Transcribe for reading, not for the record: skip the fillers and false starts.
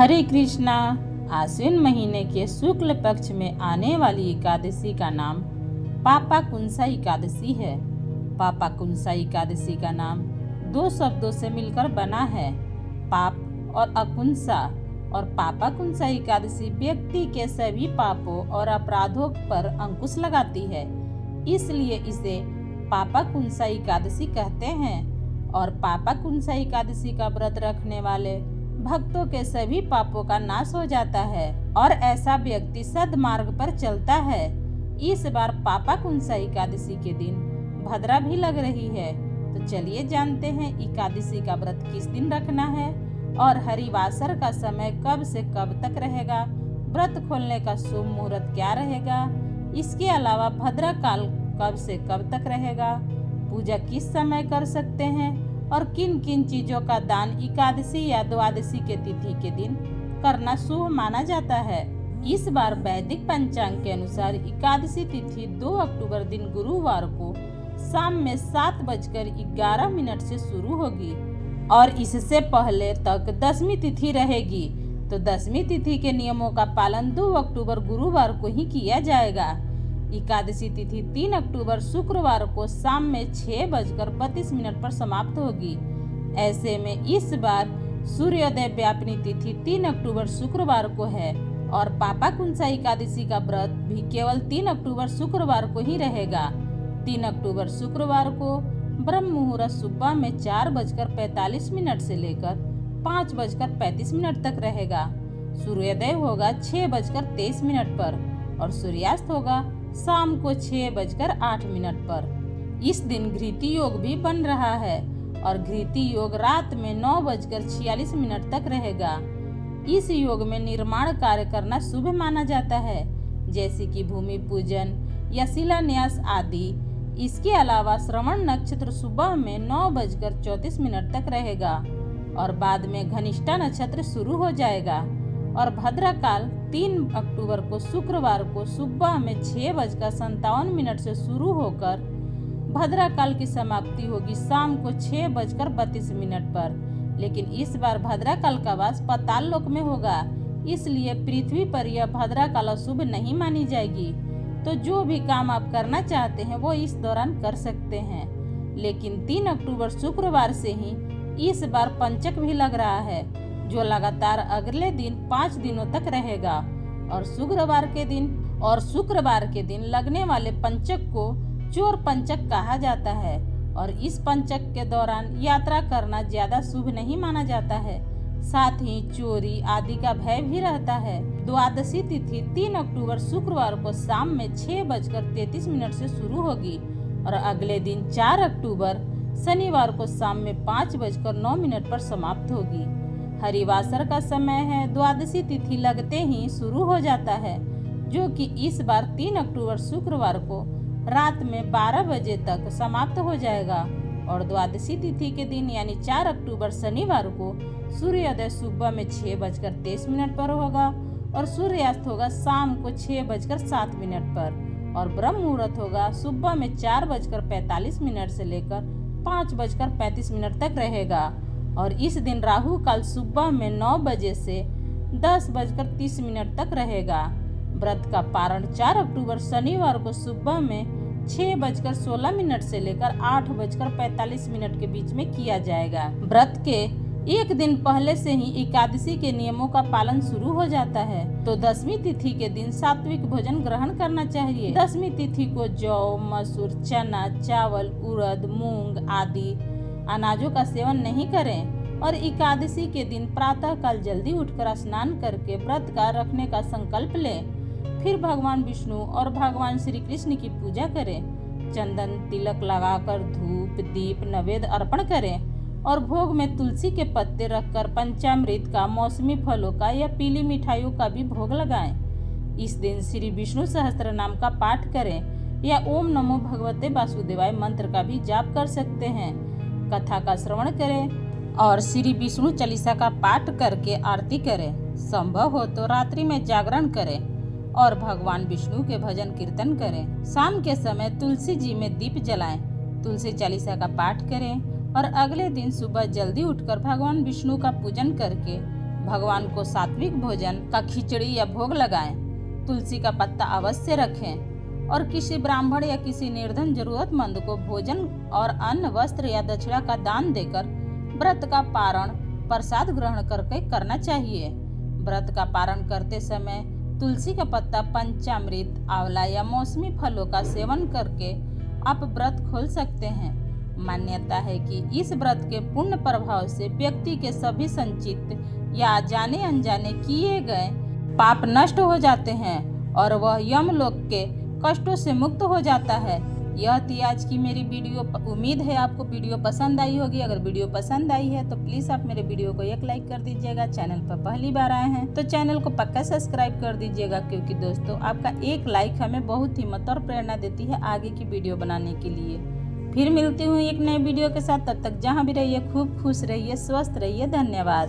हरे कृष्णा। आश्विन महीने के शुक्ल पक्ष में आने वाली एकादशी का नाम पापाकुंसा एकादशी है। पापाकुंसा एकादशी का नाम दो शब्दों से मिलकर बना है, पाप और अकुंसा। और पापाकुंसा एकादशी व्यक्ति के सभी पापों और अपराधों पर अंकुश लगाती है, इसलिए इसे पापाकुंसा एकादशी कहते हैं। और पापाकुंसा एकादशी का व्रत रखने वाले भक्तों के सभी पापों का नाश हो जाता है और ऐसा व्यक्ति सद्मार्ग पर चलता है। इस बार पापाकुंसा एकादशी के दिन भद्रा भी लग रही है, तो चलिए जानते हैं एकादशी का व्रत किस दिन रखना है और हरिवासर का समय कब से कब तक रहेगा, व्रत खोलने का शुभ मुहूर्त क्या रहेगा, इसके अलावा भद्रा काल कब से कब तक रहेगा, पूजा किस समय कर सकते हैं और किन किन चीजों का दान एकादशी या द्वादशी के तिथि के दिन करना शुभ माना जाता है। इस बार वैदिक पंचांग के अनुसार एकादशी तिथि 2 अक्टूबर दिन गुरुवार को शाम में 7:11 से शुरू होगी और इससे पहले तक दसवीं तिथि रहेगी। तो दसवीं तिथि के नियमों का पालन 2 अक्टूबर गुरुवार को ही किया जाएगा। एकादशी तिथि 3 अक्टूबर शुक्रवार को शाम में 6:32 पर समाप्त होगी। ऐसे में इस बार सूर्योदय व्यापिनी तिथि 3 अक्टूबर शुक्रवार को है और पापाकुंसा एकादशी का व्रत भी केवल 3 अक्टूबर शुक्रवार को ही रहेगा। 3 अक्टूबर शुक्रवार को ब्रह्म मुहूर्त सुबह में 4:45 से लेकर 5:35 तक रहेगा। सूर्योदय होगा 6:23 पर और सूर्यास्त होगा शाम को 6:08 पर। इस दिन घृति योग भी बन रहा है और घृति योग रात में 9:46 तक रहेगा। इस योग में निर्माण कार्य करना शुभ माना जाता है, जैसे कि भूमि पूजन या शिलान्यास आदि। इसके अलावा श्रवण नक्षत्र सुबह में 9:34 तक रहेगा और बाद में घनिष्ठा नक्षत्र शुरू हो जाएगा। और भद्रा काल 3 अक्टूबर को शुक्रवार को सुबह में 6:57 से शुरू होकर भद्रा काल की समाप्ति होगी शाम को 6:32 पर। लेकिन इस बार भद्रा काल का वास पाताल लोक में होगा, इसलिए पृथ्वी पर यह भद्रा काल अशुभ नहीं मानी जाएगी। तो जो भी काम आप करना चाहते हैं वो इस दौरान कर सकते हैं। लेकिन 3 अक्टूबर शुक्रवार से ही इस बार पंचक भी लग रहा है, जो लगातार अगले दिन 5 दिनों तक रहेगा। और शुक्रवार के दिन लगने वाले पंचक को चोर पंचक कहा जाता है और इस पंचक के दौरान यात्रा करना ज्यादा शुभ नहीं माना जाता है, साथ ही चोरी आदि का भय भी रहता है। द्वादशी तिथि 3 अक्टूबर शुक्रवार को शाम में 6:33 से शुरू होगी और अगले दिन 4 अक्टूबर शनिवार को शाम में 5:09 पर समाप्त होगी। हरिवासर का समय है, द्वादशी तिथि लगते ही शुरू हो जाता है, जो कि इस बार 3 अक्टूबर शुक्रवार को रात में 12 बजे तक समाप्त हो जाएगा। और द्वादशी तिथि के दिन यानी 4 अक्टूबर शनिवार को सूर्योदय सुबह में 6:23 पर होगा और सूर्यास्त होगा शाम को 6:07 पर और ब्रह्म मुहूर्त होगा सुबह में 4:45 से लेकर 5:35 तक रहेगा। और इस दिन राहु काल सुबह में 9 बजे से 10:30 तक रहेगा। व्रत का पारण 4 अक्टूबर शनिवार को सुबह में 6:16 से लेकर 8:45 के बीच में किया जाएगा। व्रत के एक दिन पहले से ही एकादशी के नियमों का पालन शुरू हो जाता है। तो दसवीं तिथि के दिन सात्विक भोजन ग्रहण करना चाहिए। दसवीं तिथि को जौ, मसूर, चना, चावल, उड़द, मूंग आदि अनाजों का सेवन नहीं करें। और एकादशी के दिन प्रातः काल जल्दी उठकर स्नान करके व्रत का रखने का संकल्प लें। फिर भगवान विष्णु और भगवान श्री कृष्ण की पूजा करें। चंदन तिलक लगाकर धूप दीप नैवेद्य अर्पण करें और भोग में तुलसी के पत्ते रखकर पंचामृत का, मौसमी फलों का या पीली मिठाइयों का भी भोग लगाएं। इस दिन श्री विष्णु सहस्त्र नाम का पाठ करें या ओम नमो भगवते वासुदेवाय मंत्र का भी जाप कर सकते हैं। कथा का श्रवण करें और श्री विष्णु चालीसा का पाठ करके आरती करें। संभव हो तो रात्रि में जागरण करें और भगवान विष्णु के भजन कीर्तन करें। शाम के समय तुलसी जी में दीप जलाएं, तुलसी चालीसा का पाठ करें और अगले दिन सुबह जल्दी उठकर भगवान विष्णु का पूजन करके भगवान को सात्विक भोजन का खिचड़ी या भोग लगाएं। तुलसी का पत्ता अवश्य रखें और किसी ब्राह्मण या किसी निर्धन जरूरतमंद को भोजन और अन्न, वस्त्र या दक्षिणा का दान देकर व्रत का पारण प्रसाद ग्रहण करके करना चाहिए। व्रत का पारण करते समय तुलसी का पत्ता, पंचामृत, आंवला या मौसमी फलों का सेवन करके आप व्रत खोल सकते हैं। मान्यता है कि इस व्रत के पुण्य प्रभाव से व्यक्ति के सभी संचित या जाने अनजाने किए गए पाप नष्ट हो जाते हैं और वह यमलोक के कष्टों से मुक्त हो जाता है। यह थी आज की मेरी वीडियो। उम्मीद है आपको वीडियो पसंद आई होगी। अगर वीडियो पसंद आई है तो प्लीज़ आप मेरे वीडियो को एक लाइक कर दीजिएगा। चैनल पर पहली बार आए हैं तो चैनल को पक्का सब्सक्राइब कर दीजिएगा, क्योंकि दोस्तों आपका एक लाइक हमें बहुत हिम्मत और प्रेरणा देती है आगे की वीडियो बनाने के लिए। फिर मिलती हूँ एक नए वीडियो के साथ। तब तक जहाँ भी रहिए खूब खुश रहिए, स्वस्थ रहिए। धन्यवाद।